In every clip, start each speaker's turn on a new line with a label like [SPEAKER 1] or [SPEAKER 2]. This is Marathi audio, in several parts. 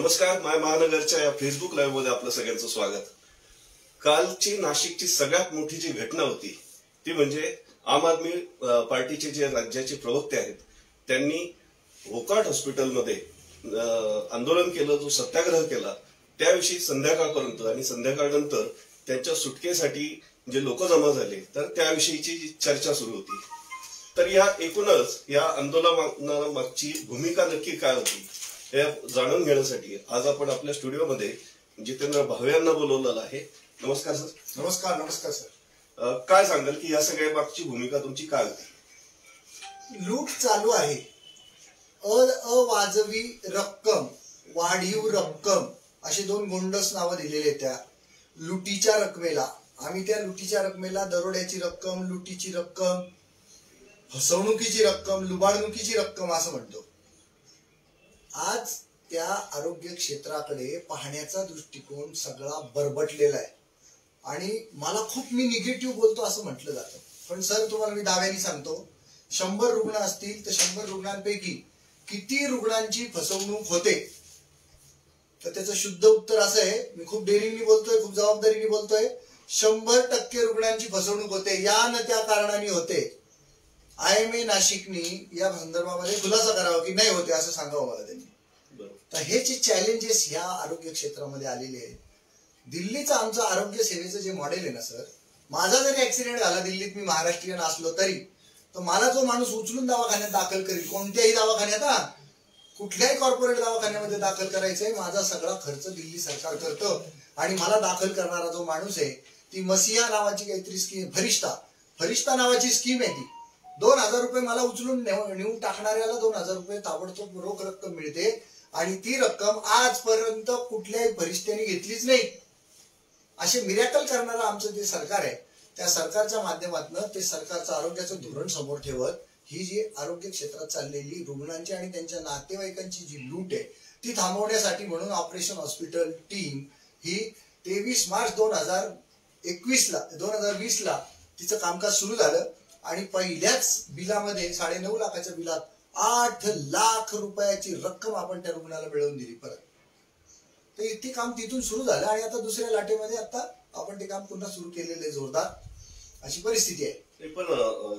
[SPEAKER 1] नमस्कार, माय महानगरच्या या फेसबुक लाईव्ह मध्ये आपलं सगळ्यांचं स्वागत। कालची नाशिकची सगळ्यात मोठी जी घटना होती ती म्हणजे आम आदमी पार्टीचे जे राज्याचे प्रवक्ते आहेत त्यांनी वोकाट हॉस्पिटलमध्ये आंदोलन केलं, जो सत्याग्रह केला त्याविषयी संध्याकाळपर्यंत आणि संध्याकाळनंतर त्यांच्या सुटकेसाठी जे लोक जमा झाले तर त्याविषयीची चर्चा सुरू होती। तर या एकूणच या आंदोलनामागची भूमिका नक्की काय होती हे जाणून घेण्यासाठी आज आपण आपल्या स्टुडिओमध्ये जितेंद्र भावे यांना बोलवलेलं आहे। नमस्कार सर।
[SPEAKER 2] नमस्कार। नमस्कार सर।
[SPEAKER 1] काय सांगाल की या सगळ्या मागची भूमिका तुमची काय होती?
[SPEAKER 2] लूट चालू आहे, अवाजवी रक्कम, वाढीव रक्कम असे दोन गोंडस नावं दिलेले त्या लुटीच्या रकमेला। आम्ही त्या लुटीच्या रकमेला दरोड्याची रक्कम, लुटीची रक्कम, फसवणुकीची रक्कम, लुबाडणुकीची रक्कम असं म्हणतो। आज त्या आरोग्य क्षेत्राकडे पाहण्याचा दृष्टिकोन सगळा बरबटलेला आहे आणि मला खूप मी निगेटिव्ह बोलतो असं म्हटलं जातं, पण सर तुम्हाला मी दाव्याने सांगतो 100 रुग्ण असतील तर 100 रुग्णांपैकी किती रुग्णांची फसवणूक होते तर त्याचं शुद्ध उत्तर असं आहे, मी खूप डेअरिंगनी बोलतोय, खूप जबाबदारीने बोलतोय, 100% रुग्णांची फसवणूक होते। या न त्या कारणाने होते। IMA नाशिकनी या संदर्भामध्ये खुलासा करावा की नाही होते असं सांगावं मला त्यांनी। तर हे जे चॅलेंजेस या आरोग्य क्षेत्रामध्ये आलेले आहेत, दिल्लीचं आमचं आरोग्य सेवेचं जे मॉडेल आहे ना सर, माझा जरी ऍक्सिडेंट झाला दिल्लीत, मी महाराष्ट्रीयन असलो तरी, तर मला जो माणूस उचलून दवाखान्यात दाखल करेल, कोणत्याही दवाखान्यात, कुठल्याही कॉर्पोरेट दवाखान्यामध्ये दाखल करायचंय, माझा सगळा खर्च दिल्ली सरकार करतं आणि मला दाखल करणारा जो माणूस आहे ती मसिया नावाची काहीतरी स्कीम, फरिश्ता नावाची स्कीम आहे ती 2000 रुपये मला उचलून नेऊन टाकणाऱ्याला 2000 रुपये ताबडतोब रोख रक्कम मिळते आणि ती रक्कम आजपर्यंत कुठल्याही फरिश्त्याने घेतलीच नाही। असे मिरॅकल करणारं आमचं जे सरकार आहे त्या सरकारच्या माध्यमातून ते सरकारचं आरोग्याचं धोरण समोर ठेवत ही जी आरोग्य क्षेत्रात चाललेली रुग्णांची आणि त्यांच्या नातेवाईकांची जी लूट आहे ती थांबवण्यासाठी म्हणून ऑपरेशन हॉस्पिटल टीम ही 23 मार्च 2020 ला तिचं कामकाज सुरू झालं आणि पहिल्याच बिलामध्ये 9.5 लाखाच्या बिलात 8 लाख रुपयाची रक्कम आपण त्या रुग्णाला मिळवून दिली परत। तर ते काम तिथून सुरू झालं आणि आता दुसऱ्या लाटेमध्ये आता आपण ते काम पुन्हा सुरू केलेले जोरदार अशी परिस्थिती आहे।
[SPEAKER 1] पण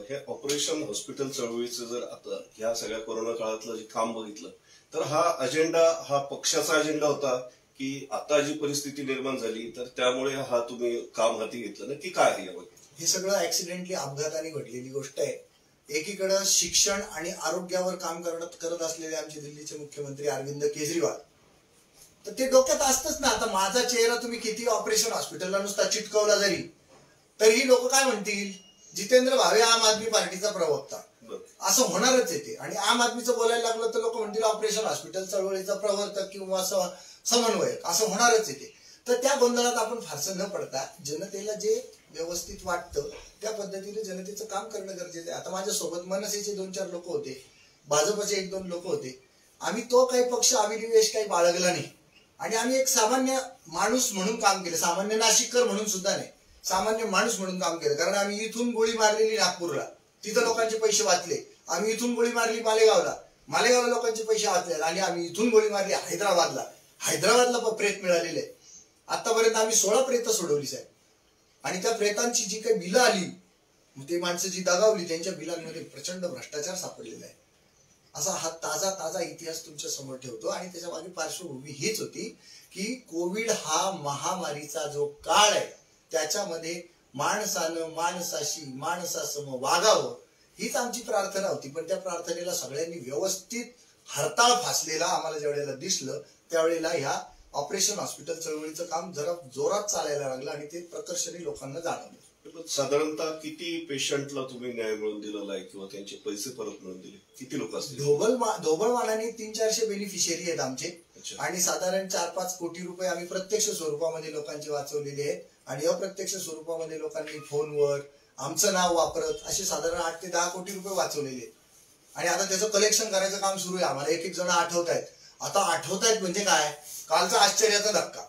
[SPEAKER 1] हे ऑपरेशन हॉस्पिटल चळवळीचं जर आता ह्या सगळ्या कोरोना काळातलं जे काम बघितलं तर हा अजेंडा हा पक्षाचा अजेंडा होता की आता जी परिस्थिती निर्माण झाली तर त्यामुळे हा तुम्ही काम हाती घेतलं, नक्की काय आहे यामध्ये?
[SPEAKER 2] हे सगळं ऍक्सिडेंटली अपघाताने घडलेली गोष्ट आहे। एकीकडे शिक्षण आणि आरोग्यावर काम करत असलेले आमचे दिल्लीचे मुख्यमंत्री अरविंद केजरीवाल, तर ते डोक्यात असतच ना, आता माझा चेहरा तुम्ही किती ऑपरेशन हॉस्पिटलला नुसता चिटकवला जरी तरी लोक काय म्हणतील, जितेंद्र भावे आम आदमी पार्टीचा प्रवक्ता, असं होणारच आहे ते। आणि आम आदमीचं बोलायला लागलं तर लोक म्हणतील ऑपरेशन हॉस्पिटल चळवळीचा प्रवर्तक किंवा समन्वयक, असं होणारच आहे ते। तर त्या गोंधळात आपण फारसं न पडता जनतेला जे व्यवस्थित वाटतं त्या पद्धतीने जनतेचं काम करणं गरजेचं आहे। आता माझ्या सोबत मनसेचे 2-4 लोक होते, भाजपचे 1-2 लोक होते, आम्ही तो काही पक्ष अभिनिवेश काही बाळगला नाही आणि आम्ही एक सामान्य माणूस म्हणून काम केलं, सामान्य नाशिककर म्हणून सुद्धा नाही, सामान्य माणूस म्हणून काम केलं। कारण आम्ही इथून गोळी मारलेली नागपूरला, तिथं लोकांचे पैसे वाचले, आम्ही इथून गोळी मारली मालेगावला लोकांचे पैसे वाचले आणि आम्ही इथून गोळी मारली हैदराबादला प्रेत मिळालेले आहे। आतापर्यंत आम्ही 16 प्रेत सोडवली साहेब आणि त्या प्रेतांची जी काही बिलं आली ते माणसं जी दगावली त्यांच्या बिलांमध्ये प्रचंड भ्रष्टाचार सापडलेला आहे। असा हा ताजा इतिहास तुमच्या समोर ठेवतो आणि त्याच्या मागे पार्श्वभूमी हीच होती की कोविड हा महामारीचा जो काळ आहे त्याच्यामध्ये माणसानं माणसाशी माणसासम वागावं हीच आमची प्रार्थना होती। पण त्या प्रार्थनेला सगळ्यांनी व्यवस्थित हरताळ फासलेला आम्हाला ज्यावेळेला दिसलं त्यावेळेला ह्या ऑपरेशन हॉस्पिटल चळवळीचं काम जरा जोरात चालायला लागलं आणि ते प्रकर्षाने लोकांना जाणवलं।
[SPEAKER 1] साधारणतः किती पेशंटला तुम्ही न्याय मिळवून दिलेला आहे किंवा त्यांचे पैसे परत मिळवून दिले, किती लोक असतील?
[SPEAKER 2] ढोबळमानाने 300-400 बेनिफिशियरी आहेत आमचे आणि साधारण 4-5 कोटी रुपये आम्ही प्रत्यक्ष स्वरूपामध्ये लोकांचे वाचवलेले आहेत आणि अप्रत्यक्ष स्वरूपामध्ये लोकांनी फोनवर आमचं नाव वापरत असे साधारण 8 ते 10 कोटी रुपये वाचवलेले आहेत आणि आता त्याचं कलेक्शन करायचं काम सुरू आहे। आम्हाला एक जण आठवत आहेत, आता आठवत आहेत म्हणजे काय, कालचा आश्चर्याचा धक्का,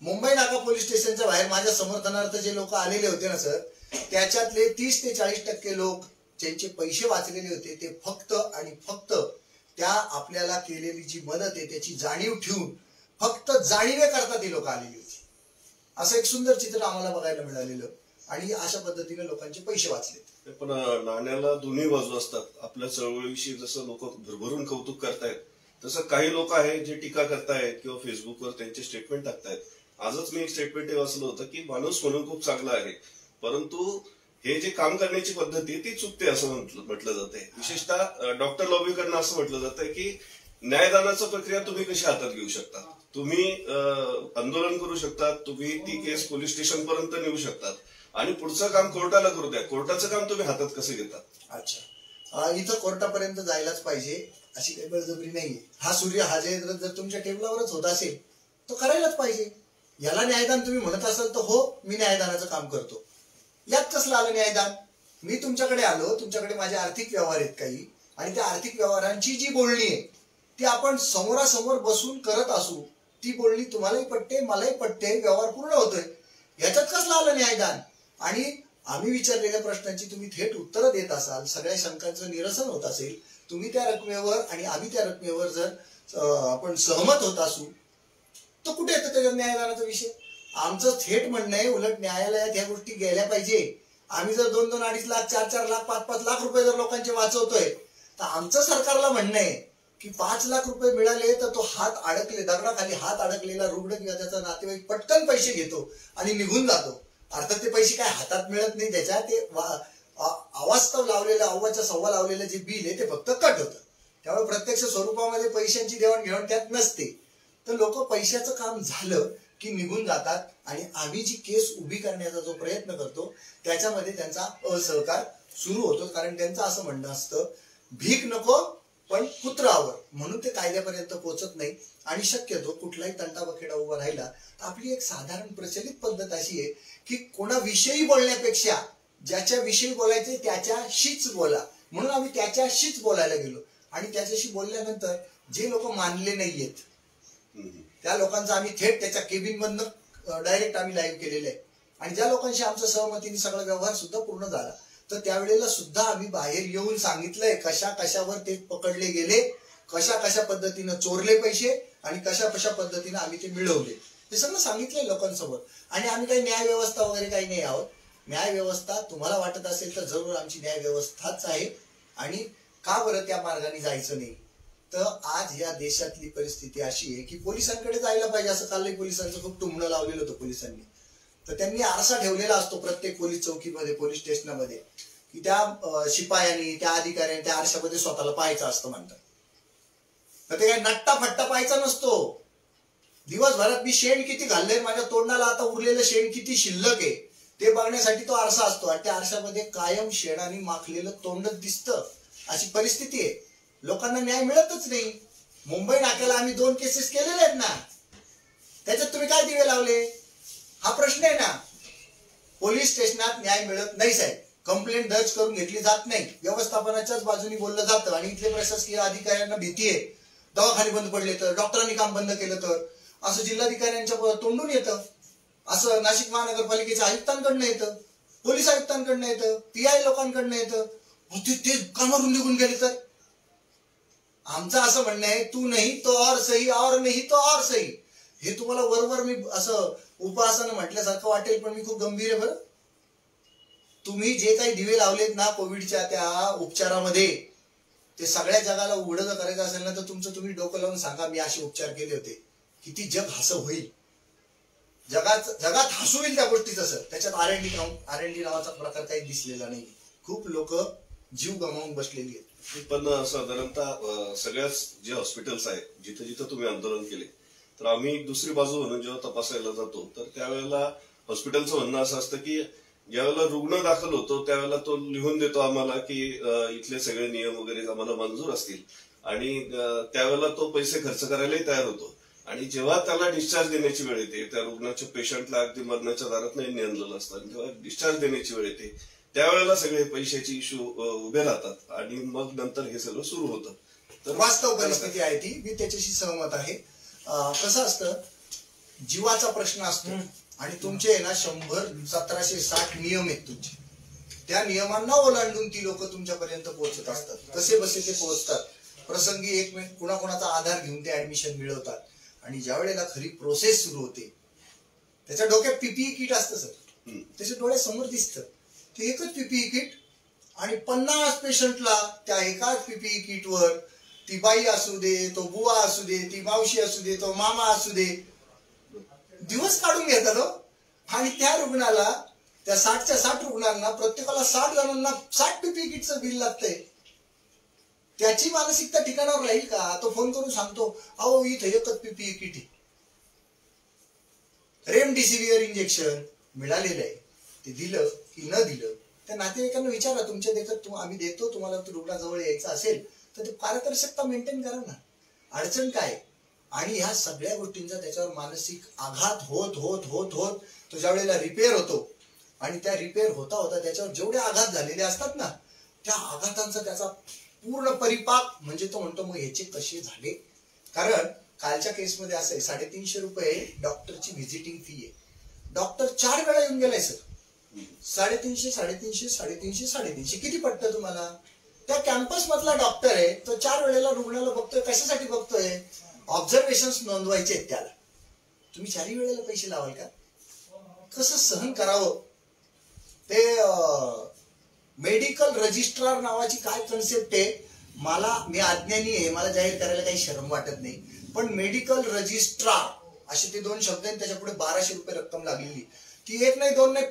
[SPEAKER 2] मुंबई नाका पोलीस स्टेशनच्या बाहेर माझ्या समर्थनार्थ जे लोक आलेले होते ना सर, त्याच्यातले 30 ते 40% लोक ज्यांचे पैसे वाचलेले होते ते फक्त आणि फक्त त्या आपल्याला केलेली जी मदत आहे त्याची जाणीव ठेवून फक्त जाणीवे करता ती लोक आलेली होती. असं एक सुंदर चित्र आम्हाला बघायला मिळालेलं आणि अशा पद्धतीने लोकांचे पैसे वाचले.
[SPEAKER 1] पण नाण्याला दोन्ही बाजू असतात. आपल्या चळवळीविषयी जसं लोक भरभरून कौतुक करतायत तसं काही लोक आहेत जे टीका करतायत किंवा फेसबुकवर त्यांचे स्टेटमेंट टाकतायत. आजच मी एक स्टेटमेंट वाचलं होतं की माणूस म्हणून खूप चांगला आहे, परंतु हे जे काम करण्याची पद्धती ती चुकते असं म्हटलं जातंय. विशेषतः डॉक्टर लॉबीकडनं असं म्हटलं जातंय की न्यायदानाची प्रक्रिया तुम्ही कशी हातात घेऊ शकता, तुम्ही आंदोलन करू शकता, तुम्ही ती केस पोलीस स्टेशन पर्यंत नेऊ शकतात आणि पुढचं काम कोर्टाला करू द्या, कोर्टाचं काम तुम्ही हातात कसं घेता.
[SPEAKER 2] अच्छा, इथं कोर्टापर्यंत जायलाच पाहिजे अशी काही बळजबरी नाहीये. हा सूर्य हा जयद्रथ जर तुमच्या टेबलावरच होत असेल तो करायलाच पाहिजे. याला न्यायदान तुम्ही म्हणत असाल तर हो, मी न्यायदानाचं काम करतो. यात कसलं आलं न्यायदान? मी तुमच्याकडे आलो, तुमच्याकडे माझे आर्थिक व्यवहार आहेत काही, आणि त्या आर्थिक व्यवहारांची जी बोलणी आहे ती आपण समोरासमोर बसून करत असू, ती बोलणी तुम्हालाही पटते मलाही पटते, व्यवहार पूर्ण होतोय. याच्यात कसलं आलं न्यायदान? आणि आम्ही विचारलेल्या प्रश्नांची तुम्ही थेट उत्तरं देत असाल, सगळ्या शंकांचं निरसन होत असेल, तुम्ही त्या रकमेवर आणि आम्ही त्या रकमेवर जर आपण सहमत होत असू तर कुठे येतं त्याच्या न्यायदानाचा विषय? आमचं थेट म्हणणं आहे उलट न्यायालयात ह्या गोष्टी गेल्या पाहिजे. आम्ही जर 2-2, 2.5 लाख, 4-4 लाख, 5-5 लाख रुपये जर लोकांचे वाचवतोय तर आमचं सरकारला म्हणणं आहे की 5 लाख रुपये मिळाले तर तो हात अडकले, दगडाखाली हात अडकलेला रुग्ण किंवा त्याचा नातेवाईक पटकन पैसे घेतो आणि निघून जातो. अर्थात ते पैसे काय हातात मिळत नाही, त्याच्या ते अवास्तव लावलेलं, अव्वाच्या सव्वा लावलेलं जे बिल आहे ते फक्त कट होतं. त्यामुळे प्रत्यक्ष स्वरूपामध्ये पैशांची देवाणघेवाण त्यात नसते. तर लोक पैशाचं काम झालं की निघून जातात आणि आम्ही जी केस उभी करण्याचा जो प्रयत्न करतो त्याच्यामध्ये त्यांचा असहकार सुरू होतो. कारण त्यांचं असं म्हणणं असतं भीक नको पण पुत्रावर, म्हणून ते कायद्यापर्यंत पोहोचत नाही. आणि शक्यतो कुठलाही तंटाबखेडा उभा राहिला तर आपली एक साधारण प्रचलित पद्धत अशी आहे की कोणाविषयी बोलण्यापेक्षा ज्याच्याविषयी बोलायचे त्याच्याशीच बोला, म्हणून आम्ही त्याच्याशीच बोलायला गेलो. आणि त्याच्याशी बोलल्यानंतर जे लोक मानले नाहीयेत त्या लोकांचा आम्ही थेट त्याच्या केबिन मधनं डायरेक्ट आम्ही लाईव्ह केलेलं आहे. आणि ज्या लोकांशी आमच्या सहमतीने सगळा व्यवहार सुद्धा पूर्ण झाला तर त्यावेळेला सुद्धा आम्ही बाहेर येऊन सांगितलंय कशावर ते पकडले गेले, कशा पद्धतीनं चोरले पैसे आणि कशा पद्धतीनं आम्ही ते मिळवले, हे सगळं सांगितलंय लोकांसमोर. आणि आम्ही काही न्याय व्यवस्था वगैरे काही नाही आहोत. न्याय व्यवस्था तुम्हाला वाटत असेल तर जरूर आमची न्याय व्यवस्थाच आहे. आणि का बरं त्या मार्गाने जायचं नाही? तर आज या देशातली परिस्थिती अशी आहे की पोलिसांकडे जायला पाहिजे असं कालही पोलिसांचं खूप टुमणं लावलेलं होतं पोलिसांनी. तर त्यांनी आरसा ठेवलेला असतो प्रत्येक पोलीस चौकीमध्ये, पोलीस स्टेशनमध्ये, की त्या शिपायांनी, त्या अधिकाऱ्यांनी त्या आरशामध्ये स्वतःला पाहायचं असतं म्हणतात. तर ते काय नट्टा फट्टा पाहायचा नसतो. दिवसभरात मी शेण किती घाललंय, माझ्या तोंडाला आता उरलेलं शेण किती शिल्लक आहे ते बघण्यासाठी तो आरसा असतो. आणि त्या आरशामध्ये कायम शेणाने माखलेलं तोंडच दिसतं. अशी परिस्थिती आहे. लोकांना न्याय मिळतच नाही. मुंबई नाक्याला आम्ही 2 केसेस केलेले आहेत ना, त्याच्यात तुम्ही काय दिवे लावले हा प्रश्न आहे ना. पोलीस स्टेशनात न्याय मिळत नाही साहेब, कंप्लेंट दर्ज करून घेतली जात नाही, व्यवस्थापनाच्याच बाजूनी बोललं जातं. आणि इथले प्रशासकीय अधिकाऱ्यांना भीती आहे, दवाखाने बंद पडले तर, डॉक्टरांनी काम बंद केलं तर, असं जिल्हाधिकाऱ्यांच्या तोंडून येतं, असं नाशिक महानगरपालिकेच्या आयुक्तांकडनं येतं, पोलीस आयुक्तांकडनं येतं, PI लोकांकडनं येतं. ते कामावरून निघून गेले तर आमचं असं म्हणणं आहे तू नाही तो और सही, और नाही तो और सही. हे तुम्हाला वरवर मी असं उपासना म्हटल्यासारखं वाटेल पण मी खूप गंभीर आहे बरं. तुम्ही जे काही दिवे लावलेत ना कोविडच्या त्या उपचारामध्ये, ते सगळ्या जगाला उघड जर करायचं असेल ना तर तुमचं तुम्ही डोकं लावून सांगा मी असे उपचार केले होते, किती जग हसं होईल, जगात हसू होईल त्या गोष्टीचं. सर त्याच्यात R&D नावाचा प्रकार काही दिसलेला नाही. खूप लोक जीव गमावून बसलेली आहेत.
[SPEAKER 1] पण साधारणतः सगळ्याच जे हॉस्पिटल्स आहेत जिथे जिथे तुम्ही आंदोलन केले तर आम्ही दुसरी बाजू म्हणून जेव्हा तपासायला जातो तर त्यावेळेला हॉस्पिटलचं म्हणणं असं असतं की ज्यावेळेला रुग्ण दाखल होतो त्यावेळेला तो लिहून देतो आम्हाला की इथले सगळे नियम वगैरे आम्हाला मंजूर असतील आणि त्यावेळेला तो पैसे खर्च करायलाही तयार होतो. आणि जेव्हा त्याला डिस्चार्ज देण्याची वेळ येते, त्या रुग्णाच्या पेशंटला अगदी मरणाच्या दारात नाही आणलेलं असतं, जेव्हा डिस्चार्ज देण्याची वेळ येते त्यावेळेला सगळे पैशाचे इश्यू उभे राहतात आणि मग नंतर हे सगळं सुरू होतं.
[SPEAKER 2] तर वास्तव परिस्थिती आहे ती, मी त्याच्याशी सहमत आहे. कसं असतं, जीवाचा प्रश्न असतो आणि तुमचे ना 100-1760 नियम आहेत तुमचे, त्या नियमांना ओलांडून ती लोक तुमच्यापर्यंत पोहोचत असतात. कसे बसे ते पोहोचतात. प्रसंगी एक मिनिट कुणाकुणाचा आधार घेऊन ते ऍडमिशन मिळवतात. आणि ज्या वेळेला खरी प्रोसेस सुरू होते, त्याच्या डोक्यात पीपीई किट असतं सर, त्याच्या डोळ्यासमोर दिसतं ते एकच पीपीई किट, आणि 50 पेशंटला त्या एकाच पीपीई किटवर, ती बाई असू दे, तो बुवा असू दे, ती मावशी असू दे, तो मामा असू दे, दिवस काढून घेतात हो. आणि त्या रुग्णाला, त्या 60च्या 60 रुग्णांना, प्रत्येकाला 60 जणांना 60 पीपीई किटचं बिल लागतंय. त्याची मानसिकता ठिकाणावर राहील का? तो फोन करून सांगतो, अहो इथं एकच पीपीई किट आहे. रेमडेसिवियर इंजेक्शन मिळालेलं आहे, ते दिलं की न दिलं, त्या नातेवाईकांना विचारा, तुमच्या देखत आम्ही देतो, तुम्हाला रुग्णाजवळ यायचं असेल तर ते पारदर्शकता मेंटेन करा ना. अडचण काय? आणि ह्या सगळ्या गोष्टींचा त्याच्यावर मानसिक आघात होत होत होत होत तो ज्या वेळेला रिपेअर होतो, आणि त्या रिपेअर होता होता त्याच्यावर जेवढे आघात झालेले असतात ना, त्या आघातांचा त्याचा पूर्ण परिपाक म्हणजे तो म्हणतो मग ह्याचे कसे झाले. कारण कालच्या केसमध्ये असं आहे, 350 रुपये डॉक्टरची व्हिजिटिंग फी आहे. डॉक्टर 4 वेळा येऊन गेलाय सर. 350, 350, 350, 350 किती पडतं तुम्हाला? त्या कॅम्पस मधला डॉक्टर आहे, तो 4 वेळेला रुग्णाला बघतोय. कशासाठी बघतोय? ऑब्झर्वेशन नोंदवायचे आहेत त्याला. तुम्ही 4 वेळेला पैसे लावाल का? कसं सहन करावं? ते मेडिकल रजिस्ट्रार नावाची काय कन्सेप्ट आहे, मी अज्ञानी आहे, मला जाहीर करायला काही शरम वाटत नाही, पण मेडिकल रजिस्ट्रार असे ते 2 शब्द आहेत, त्याच्या पुढे 1200 रुपये रक्कम लागलेली. ती 1 नाही 2 नाही,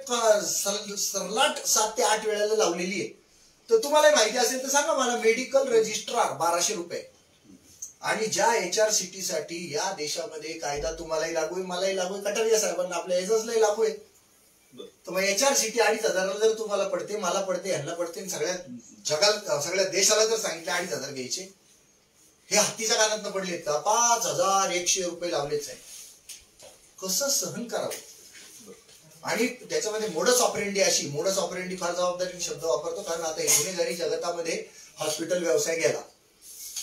[SPEAKER 2] सरलाट 7 ते 8 वेळेला लावलेली आहे. तर तुम्हाला माहिती असेल तर सांगा मला, मेडिकल रजिस्ट्रार 1200 रुपये. आणि ज्या HRCT साठी या देशामध्ये कायदा तुम्हालाही लागू आहे, मलाही लागू आहे, कटारिया साहेबांना आपल्या एजन्सलाही लागू आहे. तर मग HRCT 2500 जर तुम्हाला पडते, मला पडते, ह्यांना पडते, सगळ्या जगात, सगळ्या देशाला जर सांगितलं 2500 घ्यायचे, हे हत्तीच्या कानातनं पडलेत का? 5100 रुपये लावलेच आहे. कसं सहन करावं? आणि त्याच्यामध्ये मोडस ऑपरेंडी अशी, मोडस ऑपरेंडी फार जबाबदारी शब्द वापरतो, कारण आता गुन्हेगारी जगतामध्ये हॉस्पिटल व्यवसाय गेला.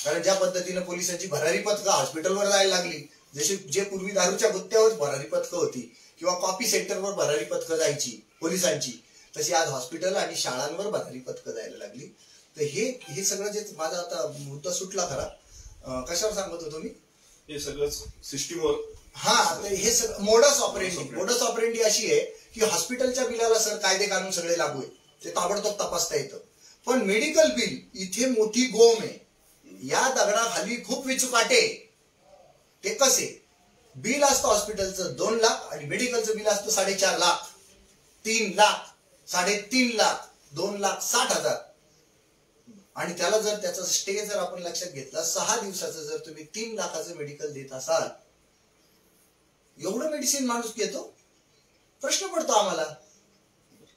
[SPEAKER 2] कारण ज्या पद्धतीने पोलिसांची भरारी पथकं हॉस्पिटलवर जायला लागली, जे पूर्वी दारूच्या गुत्त्यावर भरारी पथकं होती किंवा कॉपी सेंटरवर भरारी पथकं जायची पोलिसांची, तशी आज हॉस्पिटल आणि शाळांवर भरारी पथकं जायला लागली. तर हे सगळं जे माझा आता मुद्दा सुटला खरा, कशावर सांगत होतो मी?
[SPEAKER 1] हे सगळं सिस्टीमवर.
[SPEAKER 2] हा, तर हे सगळं मोडस ऑपरेंडी अशी आहे की हॉस्पिटलच्या बिलाला सर कायदे कानून सगळे लागू आहे, ते ताबडतोब तपासता येतं. पण मेडिकल बिल इथे मोठी गोम आहे. या दगडाखाली खूप विचुकाटे. ते कसे? बिल असतं हॉस्पिटलचं 2 लाख आणि मेडिकलचं बिल असतं 4.5 लाख, 3 लाख, 3.5 लाख, 2,60,000. आणि त्याला जर त्याचा स्टे जर आपण लक्षात घेतला, 6 दिवसाचं जर तुम्ही 3 लाखाचं मेडिकल देत असाल, एवढं मेडिसिन माणूस घेतो? प्रश्न पडतो आम्हाला.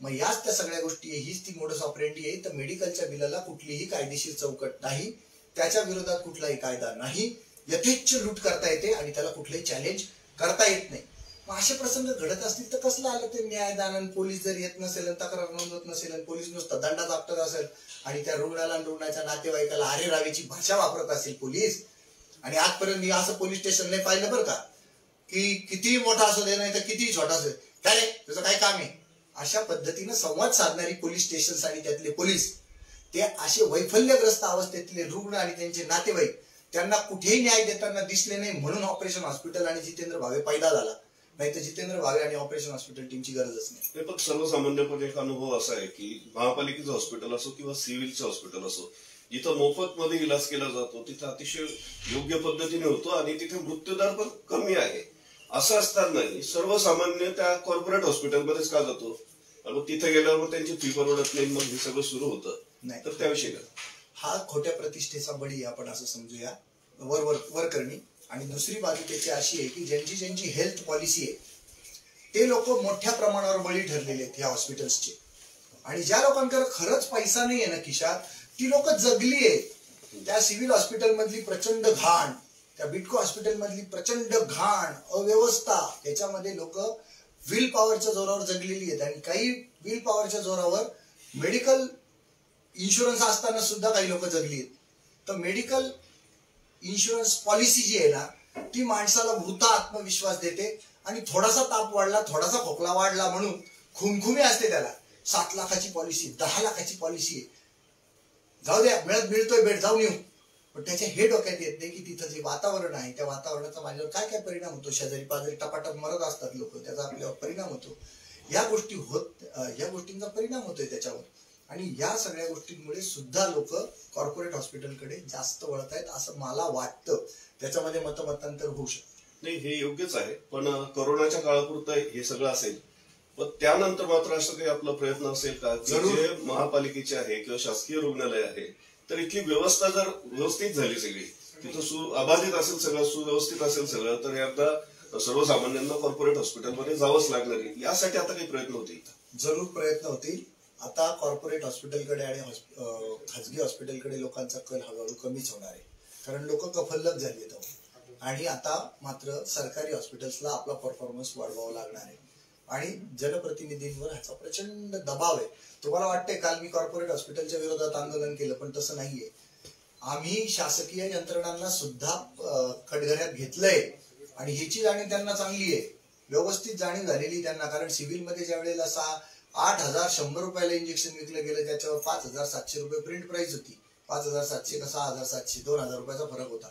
[SPEAKER 2] मग याच त्या सगळ्या गोष्टी, हीच ती मोडस ऑपरेंडी आहे. तर मेडिकलच्या बिलाला कुठलीही कायदेशीर चौकट नाही, त्याच्या विरोधात कुठलाही कायदा नाही, यथेच्छ लूट करता येते आणि त्याला कुठलंही चॅलेंज करता येत नाही. मग असे प्रसंग घडत असतील तर कसलं आलं ते न्यायदान? पोलीस जर येत नसेल, तक्रार नोंदवत नसेल, पोलीस नुसतं दंडात आपटत असेल आणि त्या रुग्णाला आणि रुग्णाच्या नातेवाईकाला आरे रावेची भाषा वापरत असेल पोलीस, आणि आजपर्यंत मी असं पोलीस स्टेशन नाही पाहिलं बरं का, की किती मोठा असू दे नाही तर किती छोटा असू दे, काय रे तुझं काय काम आहे, अशा पद्धतीनं संवाद साधणारी पोलीस स्टेशन आणि त्यातले पोलीस, ते असे वैफल्यग्रस्त अवस्थेतले रुग्ण आणि त्यांचे नातेवाईक त्यांना कुठेही न्याय देताना दिसले नाही, म्हणून ऑपरेशन हॉस्पिटल आणि जितेंद्र भावे पैदा झाला. नाही तर जितेंद्र भावे आणि ऑपरेशन हॉस्पिटल टीमची गरजच नाही.
[SPEAKER 1] पण सर्वसामान्यपणे एक अनुभव असा आहे की महापालिकेचं हॉस्पिटल असो किंवा सिव्हिलचं हॉस्पिटल असो, जिथं मोफत मध्ये इलाज केला जातो तिथं अतिशय योग्य पद्धतीने होतो आणि तिथे मृत्यूदर पण कमी आहे. असं असतानाही सर्वसामान्य त्या कॉर्पोरेट हॉस्पिटलमध्येच का जातो? मग तिथे गेल्यावर त्यांची फी परवडत नाही, मग हे सगळं सुरू होतं. नाही तर त्याविषयी
[SPEAKER 2] हा खोट्या प्रतिष्ठेचा बळी आपण असं समजूया, वर करणी. आणि दुसरी बाजू त्याची अशी आहे की ज्यांची हेल्थ पॉलिसी आहे ते लोक मोठ्या प्रमाणावर बळी ठरलेले आहेत या हॉस्पिटल्सचे. आणि ज्या लोकांकडे खरंच पैसा नाही आहे ना खिशात, ती लोक जगली आहेत. त्या सिव्हिल हॉस्पिटल मधली प्रचंड घाण, त्या बिटको हॉस्पिटल मधली प्रचंड घाण, अव्यवस्था, त्याच्यामध्ये लोक विल पॉवरच्या जोरावर जगलेली आहेत. आणि काही विल पॉवरच्या जोरावर मेडिकल इन्शुरन्स असताना सुद्धा काही लोक जगली आहेत. तर मेडिकल इन्शुरन्स पॉलिसी जी आहे ना, ती माणसाला वृथा आत्मविश्वास देते. आणि थोडासा ताप वाढला, थोडासा खोकला वाढला म्हणून खुमखुमी असते त्याला. 7 लाखाची पॉलिसी, 10 लाखाची पॉलिसी आहे, जाऊ द्या मिळतोय बेड, जाऊन येऊ. पण त्याच्या हे डोक्यात येत नाही की तिथं जे वातावरण आहे त्या वातावरणाचा माझ्यावर काय काय परिणाम होतो. शेजारी पाजारी टपाटप मरत असतात लोक, त्याचा आपल्यावर परिणाम होतो. या गोष्टींचा परिणाम होतोय त्याच्यावर. आणि या सगळ्या गोष्टींमुळे सुद्धा लोक कॉर्पोरेट हॉस्पिटलकडे जास्त वळत आहेत असं मला वाटतं. त्याच्यामध्ये मतमतांतर होऊ शकतं.
[SPEAKER 1] नाही, हे योग्यच आहे, पण कोरोनाच्या काळापुरतं हे सगळं असेल, पण त्यानंतर मात्र असं काही आपला प्रयत्न असेल का की जे महापालिकेचे आहे किंवा शासकीय रुग्णालय आहे तर इथली व्यवस्था जर व्यवस्थित झाली सगळी, तिथं अबाधित असेल सगळं, सुव्यवस्थित असेल सगळं, तर एकदा सर्वसामान्यांना कॉर्पोरेट हॉस्पिटलमध्ये जावंच लागणार आहे. यासाठी आता काही प्रयत्न होतील?
[SPEAKER 2] जरूर प्रयत्न होतील. आता कॉर्पोरेट हॉस्पिटलकडे आणि खाजगी हॉस्पिटलकडे लोकांचा कल हळूहळू कमीच होणार आहे, कारण लोक कफल्लक झाली आहेत. आणि आता मात्र सरकारी हॉस्पिटल्सला आपला परफॉर्मन्स वाढवावा लागणार आहे आणि जनप्रतिनिधींवर ह्याचा प्रचंड दबाव आहे. तुम्हाला वाटतंय काल मी कॉर्पोरेट हॉस्पिटलच्या विरोधात आंदोलन केलं, पण तसं नाहीये. आम्ही शासकीय यंत्रणांना सुद्धा कटघऱ्यात घेतलंय आणि ह्याची जाणीव त्यांना चांगली आहे, व्यवस्थित जाणीव झालेली त्यांना. कारण सिव्हिलमध्ये ज्या वेळेला 8,100 रुपयाला इंजेक्शन विकलं गेलं त्याच्यावर 5,700 रुपये प्रिंट प्राइस होती. 5,700 का 6,700, 2,000 रुपयाचा फरक होता.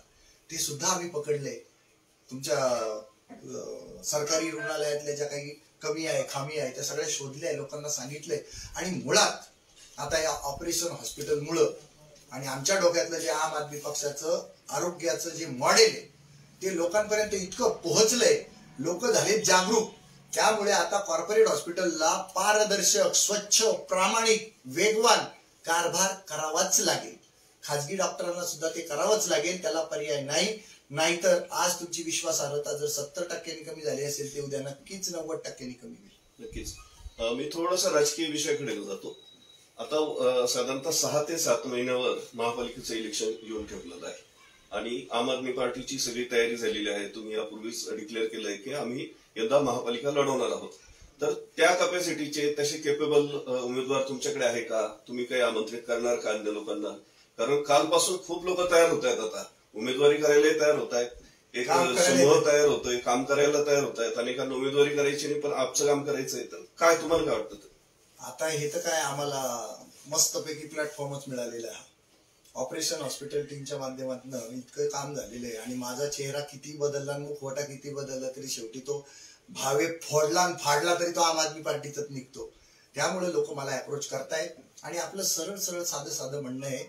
[SPEAKER 2] ते सुद्धा आम्ही पकडले. तुमच्या सरकारी रुग्णालयातल्या ज्या काही कमी आहे, खामी आहे, त्या सगळ्या शोधल्या, लोकांना सांगितलंय. आणि मुळात आता या ऑपरेशन हॉस्पिटलमुळं आणि आमच्या डोक्यातलं जे आम आदमी पक्षाचं आरोग्याचं जे मॉडेल आहे ते लोकांपर्यंत इतकं पोहोचलंय, लोक झाले जागरूक. त्यामुळे आता कॉर्पोरेट हॉस्पिटलला पारदर्शक, स्वच्छ, प्रामाणिक, वेगवान कारभार करावाच लागेल. खाजगी डॉक्टरांना सुद्धा ते करावंच लागेल, त्याला पर्याय नाही. नाहीतर आज तुमची विश्वासार्हता जर 70% कमी झाली असेल ते उद्या नक्कीच 90% कमी होईल.
[SPEAKER 1] नक्कीच. मी थोडासा राजकीय विषयाकडे जातो. आता साधारणतः 6 ते 7 महिन्यावर महापालिकेचं इलेक्शन येऊन ठेवलेलं आहे आणि आम आदमी पार्टीची सगळी तयारी झालेली आहे. तुम्ही यापूर्वीच डिक्लेअर केलंय की आम्ही यंदा महापालिका लढवणार आहोत. तर त्या कॅपॅसिटीचे तसे केपेबल उमेदवार तुमच्याकडे आहे का? तुम्ही काही आमंत्रित करणार का अन्य लोकांना? कारण कालपासून खूप लोक तयार होत आहेत, आता उमेदवारी करायलाही तयार होत आहेत, एक समूह तयार होतोय, काम करायला तयार होत आहेत. अनेकांना उमेदवारी करायची नाही पण आपचं काम करायचंय. तर काय तुम्हाला काय वाटतं?
[SPEAKER 2] आता हे तर काय आम्हाला मस्तपैकी प्लॅटफॉर्मच मिळालेला आहे. ऑपरेशन हॉस्पिटल टीमच्या माध्यमातून इतकं काम झालेलं आहे आणि माझा चेहरा किती बदलला, मुखवटा किती बदलला, तरी शेवटी तो भावे फोडला आणि फाडला तरी तो आम आदमी पार्टीचाच निघतो. त्यामुळे लोक मला अप्रोच करतायत आणि आपलं सरळ सरळ साधं साधं म्हणणं आहे,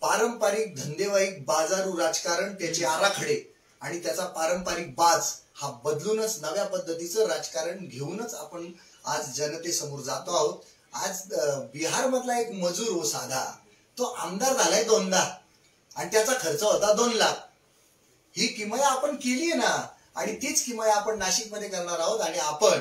[SPEAKER 2] पारंपरिक धंदेवाईक बाजारू राजकारण, त्याचे आराखडे आणि त्याचा पारंपरिक बाज हा बदलूनच नव्या पद्धतीचं राजकारण घेऊनच आपण आज जनतेसमोर जातो आहोत. आज बिहार मधला एक मजूर हो साधा, तो आमदार झालाय 2दा आणि त्याचा खर्च होता 2 लाख. ही किमया आपण केली आहे ना, आणि तीच किमया आपण नाशिकमध्ये करणार आहोत. आणि आपण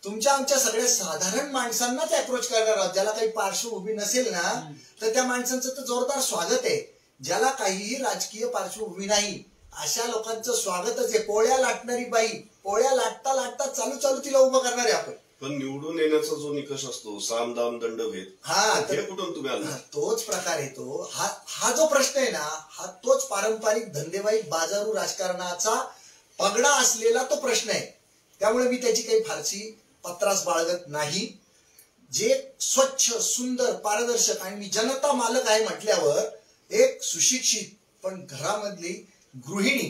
[SPEAKER 2] तुमच्या आमच्या सगळ्या साधारण माणसांनाच अप्रोच करणार आहोत. ज्याला काही पार्श्वभूमी नसेल ना, तर त्या माणसांचं तर जोरदार स्वागत आहे. ज्याला काहीही राजकीय पार्श्वभूमी नाही अशा लोकांचं स्वागतच आहे. पोळ्या लाटणारी बाई पोळ्या लाटता लाटता चालू चालू तिला उभं करणार आहे आपण.
[SPEAKER 1] पण निवडून येण्याचा जो निकष असतो, साम दाम दंडभेद, हे कुठून तुम्ही आणला?
[SPEAKER 2] तोच प्रकार येतो. हा जो प्रश्न आहे ना, हा तोच पारंपरिक धंदेवाईक बाजारू राजकारणाचा पगडा असलेला तो प्रश्न आहे. त्यामुळे मी त्याची काही फारशी पत्रास बाळगत नाही. जे स्वच्छ, सुंदर, पारदर्शक आणि मी जनता मालक आहे म्हटल्यावर एक सुशिक्षित पण घरामधली गृहिणी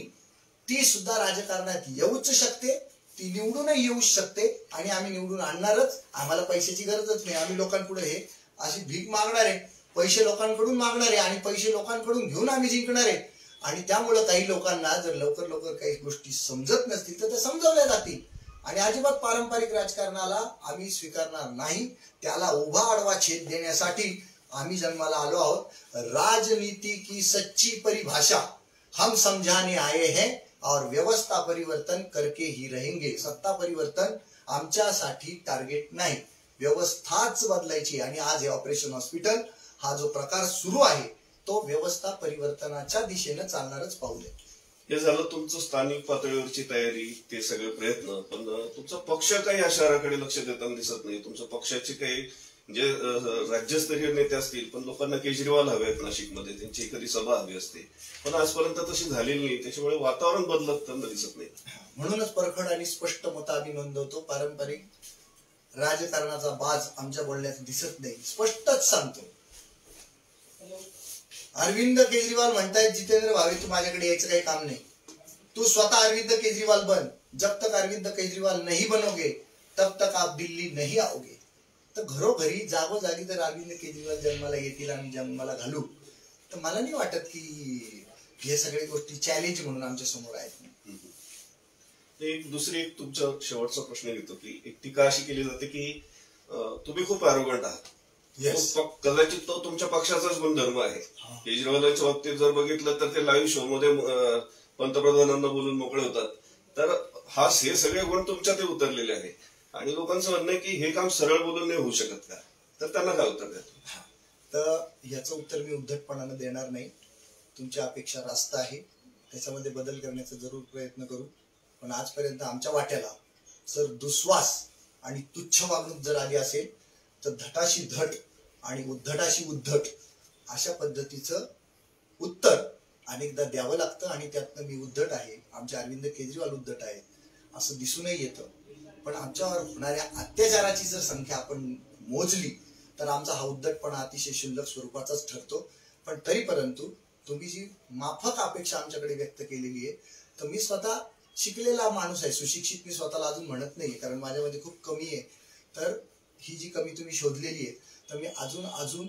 [SPEAKER 2] ती सुद्धा राजकारणात येऊच शकते, ती निवडूनही येऊ शकते आणि आम्ही निवडून आणणारच. आम्हाला पैशाची गरजच नाही. आम्ही लोकांपुढे हे अशी भीक मागणार आहे, पैसे लोकांकडून मागणार आहे आणि पैसे लोकांकडून घेऊन आम्ही जिंकणार आहे. आणि त्यामुळे काही लोकांना जर लवकर काही गोष्टी समजत नसतील तर त्या समजावल्या जातील. आणि अजिबात पारंपरिक राजकारणाला आम्ही स्वीकारणार नाही. त्याला उभा आडवा छेद देण्यासाठी आम्ही जन्माला आलो आहोत. राजनीति की सच्ची परिभाषा हम समझाने आए हैं और व्यवस्था परिवर्तन करके ही रहेंगे. सत्ता परिवर्तन आमच्यासाठी टार्गेट नाही, व्यवस्थाच बदलायची. आणि आज हे ऑपरेशन हॉस्पिटल हा जो प्रकार सुरू आहे तो व्यवस्था परिवर्तनाच्या दिशेने चालणारच पाऊल आहे.
[SPEAKER 1] हे झालं तुमचं स्थानिक पातळीवरची तयारी, ते सगळे प्रयत्न. पण तुमचा पक्ष काही या शहराकडे लक्ष देताना दिसत नाही. तुमच्या पक्षाचे काही जे राज्यस्तरीय नेते असतील, पण लोकांना केजरीवाल हवे आहेत नाशिकमध्ये, त्यांची एखादी सभा हवी असते, पण आजपर्यंत तशी झालेली नाही. त्याच्यामुळे वातावरण बदलताना दिसत नाही.
[SPEAKER 2] म्हणूनच परखड आणि स्पष्ट मत आम्ही नोंदवतो. पारंपरिक राजकारणाचा बाज आमच्या बोलण्यात दिसत नाही, स्पष्टच सांगतो. अरविंद केजरीवाल म्हणतायत जितेंद्र भावे तू माझ्याकडे यायचं काही काम नाही, तू स्वतः अरविंद केजरीवाल बन, जब तक अरविंद केजरीवाल नहीं बनोगे तब तक आप दिल्ली नहीं आओगे. तर घरोघरी जागोजागी जर अरविंद केजरीवाल जन्माला येतील आणि जन्माला घालू तर मला नाही वाटत की हे सगळे गोष्टी चॅलेंज म्हणून आमच्या समोर आहेत.
[SPEAKER 1] एक दुसरी एक तुमचा शेवटचा प्रश्न घेतो की एक टीका अशी केली जाते की तुम्ही खूप अरोगंट आहात. कदाचित तो तुमच्या पक्षाचाच गुणधर्म आहे. केजरीवालांच्या बाबतीत जर बघितलं तर ते लाईव्ह शो मध्ये पंतप्रधानांना बोलून मोकळे होतात. तर हे सगळे गुण तुमच्यात उतरलेले आहे आणि लोकांचं म्हणणं आहे की हे काम सरळ बोलून नाही होऊ शकत का, तर त्यांना काय उत्तर द्या?
[SPEAKER 2] तर याचं उत्तर मी उद्धटपणानं देणार नाही. तुमच्या अपेक्षा रास्त आहे, त्याच्यामध्ये बदल करण्याचा जरूर प्रयत्न करू. पण आजपर्यंत आमच्या वाट्याला जर दुस्वास आणि तुच्छ वागणूक जर आली असेल तर धटाशी धट आणि उद्धटाशी उद्धट अशा पद्धतीचं उत्तर अनेकदा द्यावं लागतं. आणि त्यातनं मी उद्धट आहे, आमचे अरविंद केजरीवाल उद्धट आहे असं दिसूनही येतं. पण आमच्यावर होणाऱ्या अत्याचाराची जर संख्या आपण मोजली तर आमचा हा उद्धटपणा अतिशय क्षुल्लक स्वरूपाचाच ठरतो. पण तरी परंतु तुम्ही जी माफक अपेक्षा आमच्याकडे व्यक्त केलेली आहे, तर मी स्वतः शिकलेला माणूस आहे, सुशिक्षित मी स्वतःला अजून म्हणत नाहीये कारण माझ्यामध्ये खूप कमी आहे. तर ही जी कमी तुम्ही शोधलेली आहे तर मी अजून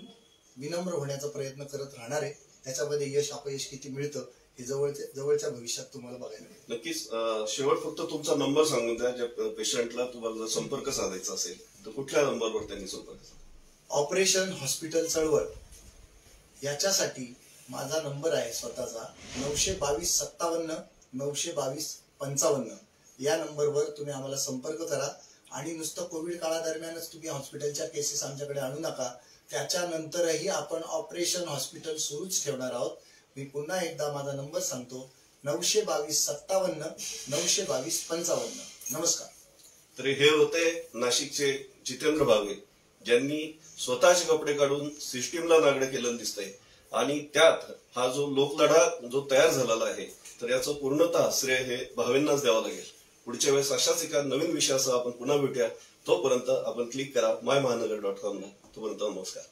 [SPEAKER 2] विनम्र होण्याचा प्रयत्न करत राहणार आहे. त्याच्यामध्ये यश अपयश किती मिळतं हे जवळच्या भविष्यात तुम्हाला बघायला मिळेल.
[SPEAKER 1] नक्कीच. शेवट फक्त तुमचा नंबर सांगून द्या. ज्या पेशंटला तुम्हाला संपर्क साधायचा असेल तर कुठल्या नंबरवर त्यांनी संपर्क साधा?
[SPEAKER 2] ऑपरेशन हॉस्पिटल चळवळ याच्यासाठी माझा नंबर आहे स्वतःचा 922-57-922-55. या नंबरवर तुम्ही आम्हाला संपर्क करा. आणि नुसतं कोविड काळादरम्यानच तुम्ही हॉस्पिटलच्या केसेस आमच्याकडे आणू नका, त्याच्यानंतरही आपण ऑपरेशन हॉस्पिटल सुरूच ठेवणार आहोत. मी पुन्हा एकदा माझा नंबर सांगतो 922-57-922-55. नमस्कार.
[SPEAKER 1] तर हे होते नाशिकचे जितेंद्र भावे, ज्यांनी स्वतःचे कपडे काढून सिस्टीमला नागडे केलेलं दिसतंय. आणि त्यात हा जो लोकलढा जो तयार झालेला आहे तर याचं पूर्णतः श्रेय हे भावेंनाच द्यावं लागेल. पुढच्या वेळेस अशाच एका नवीन विषयासह आपण पुन्हा भेटूया. तोपर्यंत आपण क्लिक करा MyMahanagar.com ला. तोपर्यंत नमस्कार.